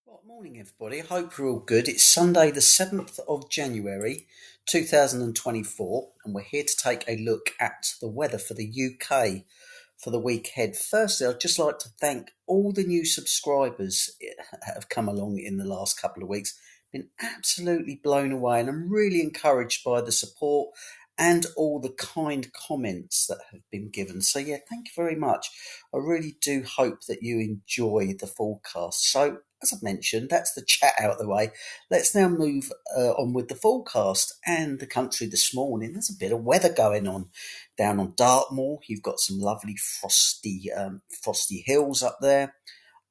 Well, morning, everybody. I hope you're all good. It's Sunday, the 7th of January, 2024, and we're here to take a look at the weather for the UK for the week ahead. Firstly, I'd just like to thank all the new subscribers that have come along in the last couple of weeks. Been absolutely blown away, and I'm really encouraged by the support and all the kind comments that have been given. So, yeah, thank you very much. I really do hope that you enjoy the forecast. So, as I've mentioned, that's the chat out the way. Let's now move on with the forecast and the country this morning. There's a bit of weather going on down on Dartmoor. You've got some lovely frosty hills up there.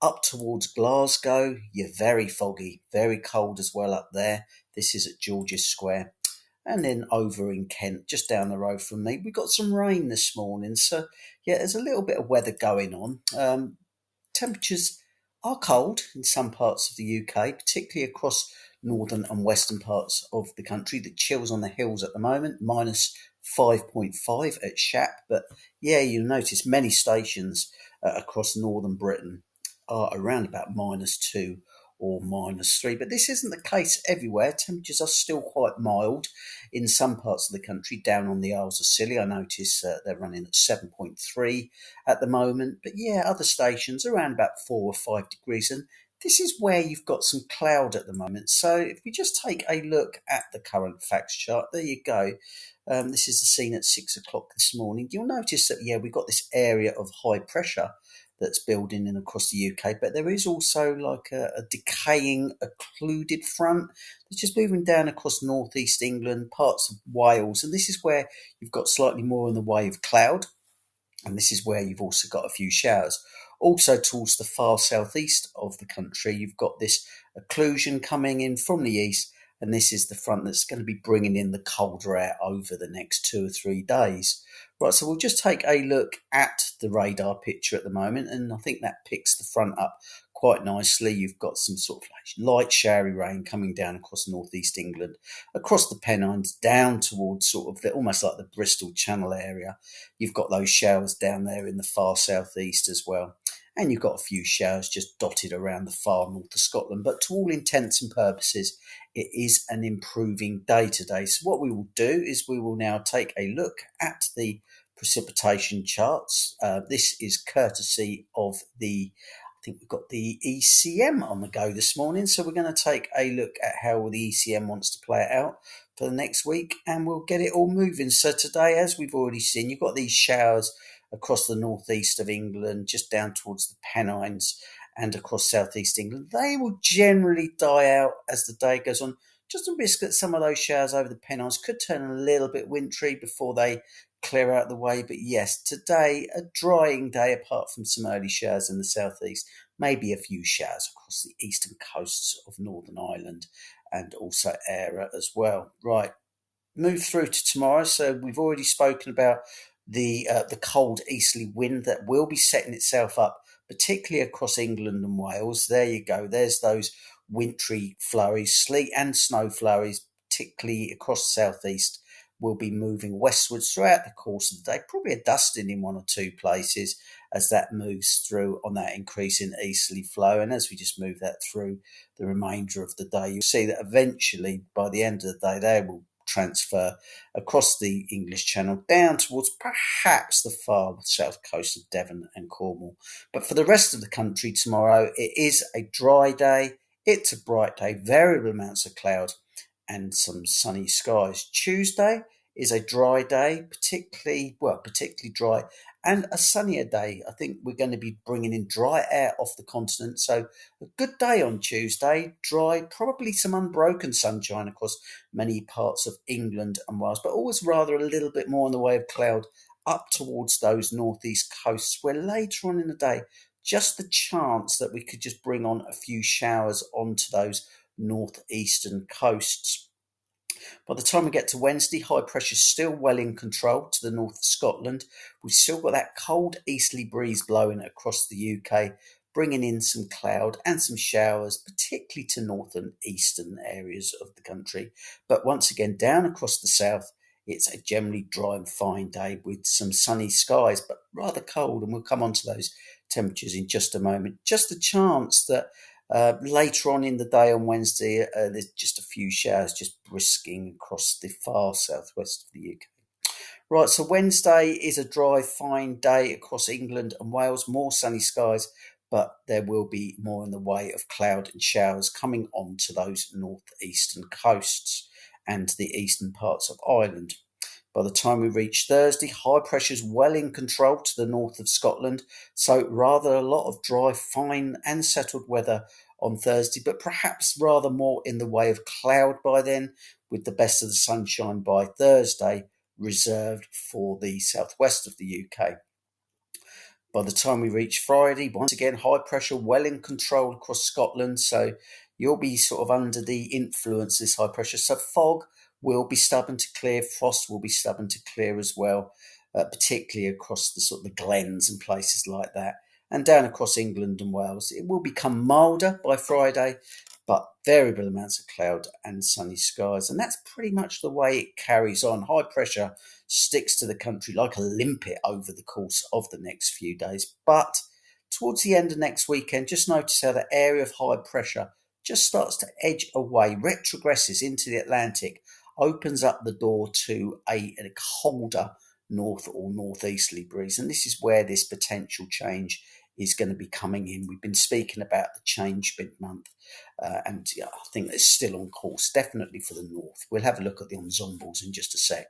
Up towards Glasgow, you're very foggy, very cold as well up there. This is at George's Square. And then over in Kent, just down the road from me, we got some rain this morning. So, yeah, there's a little bit of weather going on. Temperatures are cold in some parts of the UK, particularly across northern and western parts of the country. The chills on the hills at the moment, minus 5.5 at Shap. But yeah, you'll notice many stations across northern Britain are around about -2 or -3. But this isn't the case everywhere. Temperatures are still quite mild in some parts of the country. Down on the Isles of Scilly, I notice they're running at 7.3 at the moment. But yeah, other stations around about 4 or 5 degrees. And this is where you've got some cloud at the moment. So if we just take a look at the current facts chart, there you go. This is the scene at 6 o'clock this morning. You'll notice that, yeah, we've got this area of high pressure that's building in across the UK, but there is also like a decaying occluded front that's just moving down across northeast England, parts of Wales, and this is where you've got slightly more in the way of cloud, and this is where you've also got a few showers. Also, towards the far southeast of the country, you've got this occlusion coming in from the east, and this is the front that's going to be bringing in the colder air over the next 2 or 3 days. Right, so we'll just take a look at the radar picture at the moment, and I think that picks the front up quite nicely. You've got some sort of light showery rain coming down across northeast England, across the Pennines, down towards sort of almost like the Bristol Channel area. You've got those showers down there in the far southeast as well. And you've got a few showers just dotted around the far north of Scotland. But to all intents and purposes, it is an improving day today. So what we will do is we will now take a look at the precipitation charts. This is courtesy of I think we've got the ECM on the go this morning. So we're going to take a look at how the ECM wants to play it out for the next week, and we'll get it all moving. So today, as we've already seen, you've got these showers across the northeast of England, just down towards the Pennines and across southeast England. They will generally die out as the day goes on. Just a risk that some of those showers over the Pennines could turn a little bit wintry before they clear out the way. But yes, today, a drying day apart from some early showers in the southeast, maybe a few showers across the eastern coasts of Northern Ireland and also Eire as well. Right, move through to tomorrow. So we've already spoken about the cold easterly wind that will be setting itself up, particularly across England and Wales. There you go. There's those wintry flurries, sleet and snow flurries, particularly across the southeast, will be moving westwards throughout the course of the day. Probably a dusting in 1 or 2 places as that moves through on that increasing easterly flow. And as we just move that through the remainder of the day, you'll see that eventually by the end of the day, they will transfer across the English Channel down towards perhaps the far south coast of Devon and Cornwall. But for the rest of the country tomorrow, it is a dry day. It's a bright day, variable amounts of cloud and some sunny skies. Tuesday is a dry day, particularly dry, and a sunnier day. I think we're going to be bringing in dry air off the continent. So a good day on Tuesday, dry, probably some unbroken sunshine across many parts of England and Wales, but always rather a little bit more in the way of cloud up towards those northeast coasts where later on in the day, just the chance that we could just bring on a few showers onto those northeastern coasts. By the time we get to Wednesday, high pressure is still well in control to the north of Scotland. We've still got that cold easterly breeze blowing across the UK, bringing in some cloud and some showers, particularly to northern eastern areas of the country. But once again, down across the south, it's a generally dry and fine day with some sunny skies, but rather cold. And we'll come on to those temperatures in just a moment. Just a chance that Later on in the day on Wednesday, there's just a few showers just brisking across the far southwest of the UK. Right, so Wednesday is a dry, fine day across England and Wales, more sunny skies, but there will be more in the way of cloud and showers coming on to those northeastern coasts and the eastern parts of Ireland. By the time we reach Thursday, high pressure's well in control to the north of Scotland, so rather a lot of dry, fine and settled weather on Thursday, but perhaps rather more in the way of cloud by then, with the best of the sunshine by Thursday reserved for the southwest of the UK. By the time we reach Friday, once again, high pressure well in control across Scotland. So you'll be sort of under the influence of this high pressure. So fog will be stubborn to clear, frost will be stubborn to clear as well, particularly across the sort of the glens and places like that. And down across England and Wales, it will become milder by Friday, but variable amounts of cloud and sunny skies. And that's pretty much the way it carries on. High pressure sticks to the country like a limpet over the course of the next few days. But towards the end of next weekend, just notice how the area of high pressure just starts to edge away, retrogresses into the Atlantic, opens up the door to a colder north or northeasterly breeze. And this is where this potential change is going to be coming in. We've been speaking about the change mid-month, and yeah, I think it's still on course, definitely for the north. We'll have a look at the ensembles in just a sec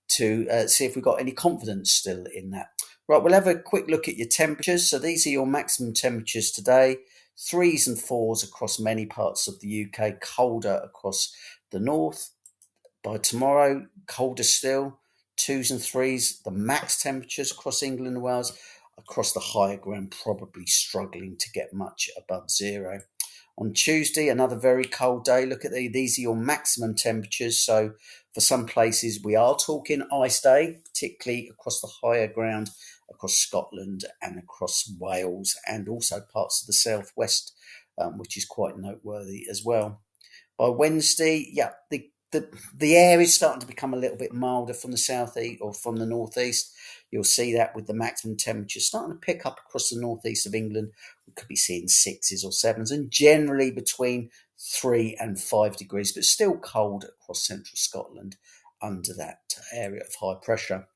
to see if we've got any confidence still in that. Right, we'll have a quick look at your temperatures. So these are your maximum temperatures today. 3s and 4s across many parts of the UK, colder across the north. By tomorrow, colder still. 2s and 3s, the max temperatures across England and Wales. Across the higher ground, probably struggling to get much above zero. On Tuesday, another very cold day. Look at these are your maximum temperatures. So for some places, we are talking ice day, particularly across the higher ground, across Scotland and across Wales, and also parts of the southwest, which is quite noteworthy as well. By Wednesday, yeah, the air is starting to become a little bit milder from the southeast or from the northeast. You'll see that with the maximum temperatures starting to pick up across the northeast of England. We could be seeing 6s or 7s, and generally between 3 and 5 degrees, but still cold across central Scotland under that area of high pressure.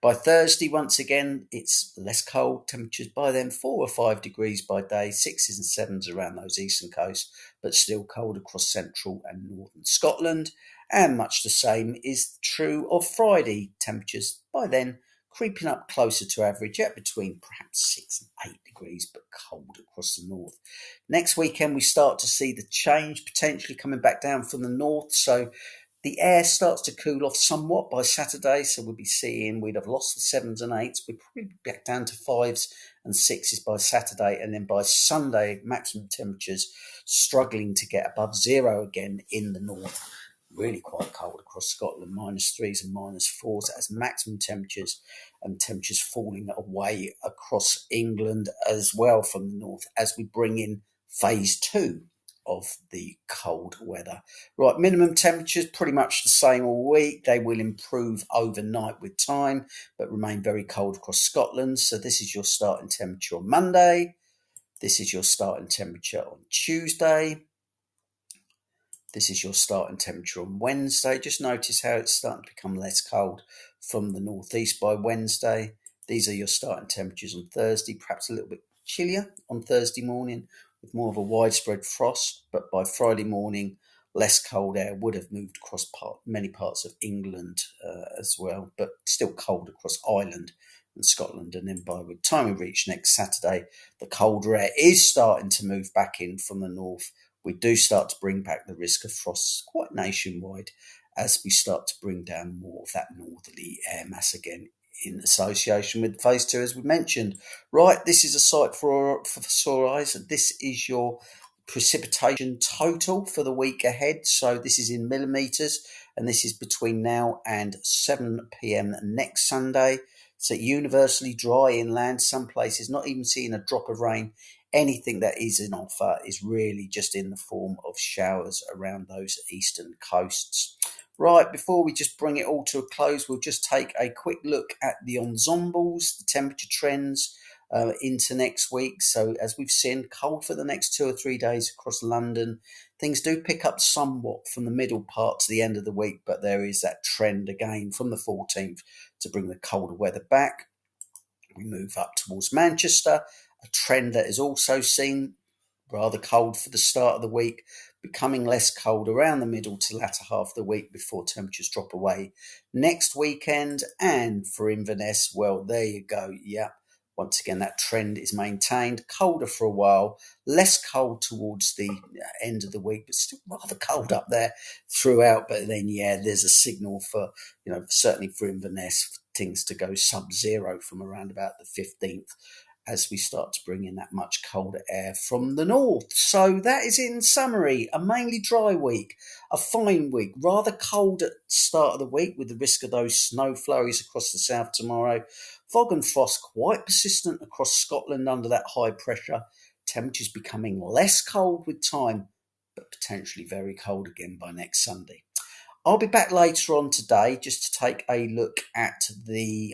By Thursday, once again, it's less cold. Temperatures by then 4 or 5 degrees by day, 6s and 7s around those eastern coasts, but still cold across central and northern Scotland. And much the same is true of Friday. Temperatures by then creeping up closer to average at between perhaps 6 and 8 degrees, but cold across the north. Next weekend, we start to see the change potentially coming back down from the north. So the air starts to cool off somewhat by Saturday, so we'd have lost the 7s and 8s. We'd probably be back down to 5s and 6s by Saturday, and then by Sunday, maximum temperatures struggling to get above zero again in the north. Really quite cold across Scotland, -3s and -4s as maximum temperatures, and temperatures falling away across England as well from the north as we bring in phase 2 of the cold weather. Right, minimum temperatures pretty much the same all week. They will improve overnight with time, but remain very cold across Scotland. So this is your starting temperature on Monday. This is your starting temperature on Tuesday. This is your starting temperature on Wednesday. Just notice how it's starting to become less cold from the northeast by Wednesday. These are your starting temperatures on Thursday, perhaps a little bit chillier on Thursday morning with more of a widespread frost, but by Friday morning, less cold air would have moved across many parts of England as well, but still cold across Ireland and Scotland. And then by the time we reach next Saturday, the colder air is starting to move back in from the north. We do start to bring back the risk of frosts quite nationwide as we start to bring down more of that northerly air mass again in association with phase 2, as we mentioned. Right, this is a sight for sore eyes. This is your precipitation total for the week ahead. So this is in millimetres, and this is between now and 7 p.m. next Sunday. So universally dry inland, some places not even seeing a drop of rain. Anything that is in offer is really just in the form of showers around those eastern coasts. Right, before we just bring it all to a close, we'll just take a quick look at the ensembles, the temperature trends into next week. So as we've seen, cold for the next 2 or 3 days across London. Things do pick up somewhat from the middle part to the end of the week, but there is that trend again from the 14th to bring the colder weather back. We move up towards Manchester, a trend that is also seen rather cold for the start of the week, becoming less cold around the middle to latter half of the week before temperatures drop away next weekend. And for Inverness, well, there you go. Yeah, once again, that trend is maintained. Colder for a while, less cold towards the end of the week, but still rather cold up there throughout. But then, yeah, there's a signal for, certainly for Inverness, things to go sub-zero from around about the 15th as we start to bring in that much colder air from the north. So that is, in summary, a mainly dry week, a fine week, rather cold at the start of the week with the risk of those snow flurries across the south tomorrow. Fog and frost quite persistent across Scotland under that high pressure. Temperatures becoming less cold with time, but potentially very cold again by next Sunday. I'll be back later on today just to take a look at the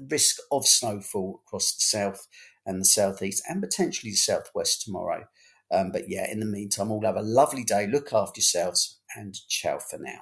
risk of snowfall across the south and the southeast and potentially the southwest tomorrow. But yeah, in the meantime, all have a lovely day. Look after yourselves and ciao for now.